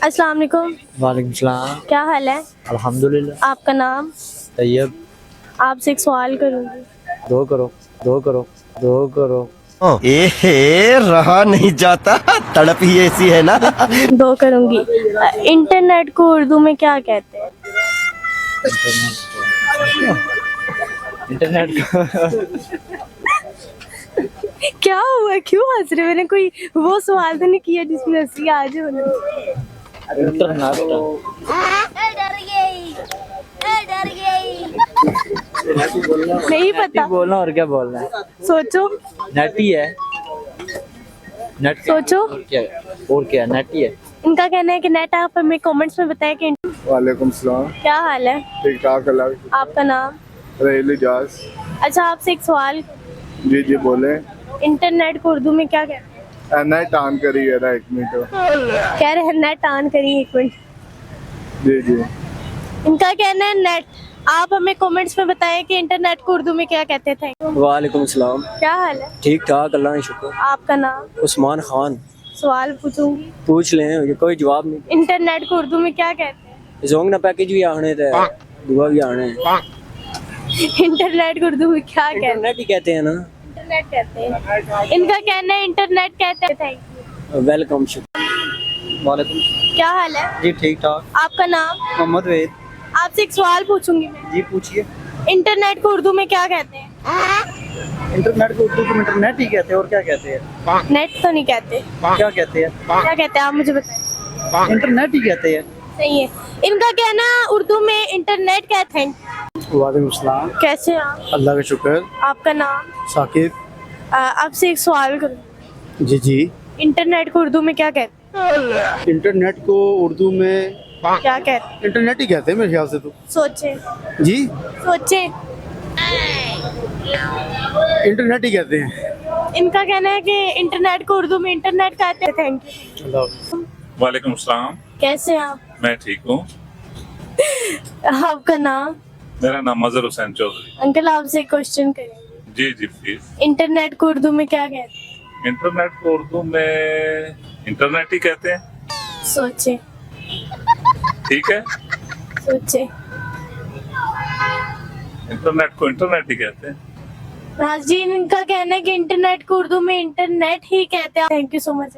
अस्सलाम वालेकुम। वालेकुम सलाम। क्या हाल है? अल्हम्दुलिल्लाह। आपका नाम? तैयब। आपसे एक सवाल करूँगी। दो करो दो करो दो करो। एहे रहा नहीं जाता, तड़प ही ऐसी है ना। दो करूँगी। इंटरनेट को उर्दू में क्या कहते हैं? इंटरनेट का क्या हुआ, क्यों हंस रहे हो? मैंने कोई वो सवाल तो नहीं किया जिसमें हंसी आ जाए। नहीं पता। बोलना और क्या बोलना है। सोचो नेट ही है। नेट सोचो। और क्या नेट ही है। इनका कहना है कि नेट। आप हमें कमेंट्स में बताएं कि वालेकुम सलाम। क्या हाल है? ठीक ठाक अल्लाह। आपका नाम? रहेल इजाज। अच्छा, आपसे एक सवाल। जी जी बोले। इंटरनेट को उर्दू में क्या कहते हैं? नेट ऑन करी है ना, एक मिनट। कह रहे हैं नेट ऑन करिए, एक मिनट। जी जी इनका कहना है नेट। आप हमें कमेंट्स में बताएं कि इंटरनेट को उर्दू में क्या कहते थे। वालेकुम सलाम। क्या हाल है? ठीक ठाक अल्लाह का शुक्र। आपका नाम? उस्मान खान। सवाल पूछूंगी। पूछ लें, ये कोई जवाब नहीं। इंटरनेट को उर्दू में क्या कहते हैं? जोंग ना पैकेज भी आने थे, दुआ भी आने। इंटरनेट को उर्दू में क्या कहते हैं? इंटरनेट ही कहते हैं ना। इंटरनेट कहते हैं। इनका कहना है इंटरनेट कहते थे। वेलकम शुक्र। वालेकुम। क्या हाल है? जी ठीक ठाक। आपका नाम? मोहम्मद वेद। आपसे एक सवाल पूछूंगी मैं। जी पूछिए। इंटरनेट को उर्दू में क्या कहते हैं? इंटरनेट को उर्दू में इंटरनेट ही कहते हैं, और क्या कहते हैं। नेट तो नहीं कहते। क्या कहते हैं। क्या कहते हैं आप मुझे बताएं। इंटरनेट ही कहते हैं। सही है। इनका कहना उर्दू में इंटरनेट कहते हैं। वालेकुम सलाम। कैसे हैं आप? अल्लाह का शुक्र। आपका नाम? साकिब। आपसे एक सवाल करूँ। जी जी। इंटरनेट को उर्दू में क्या कहते हैं? इंटरनेट को उर्दू में क्या कहते हैं? इंटरनेट ही कहते हैं मेरे ख्याल से तो। सोचे जी सोचे। इंटरनेट ही कहते हैं। इनका कहना है कि इंटरनेट को उर्दू में इंटरनेट कहते हैं। Thank you. अल्लाह हाफ़िज़। वालेकुम सलाम। कैसे हैं आप? मैं ठीक हूँ। आपका नाम? मेरा नाम अजहर हुसैन चौधरी। अंकल, आपसे क्वेश्चन करें। जी जी प्लीज। इंटरनेट को उर्दू में क्या कहते हैं? इंटरनेट को उर्दू में इंटरनेट ही कहते हैं। सोचे ठीक है, सोचे। इंटरनेट को इंटरनेट ही कहते हैं। नाज़रीन, इनका कहना है कि इंटरनेट को उर्दू में इंटरनेट ही कहते हैं। Thank you so much.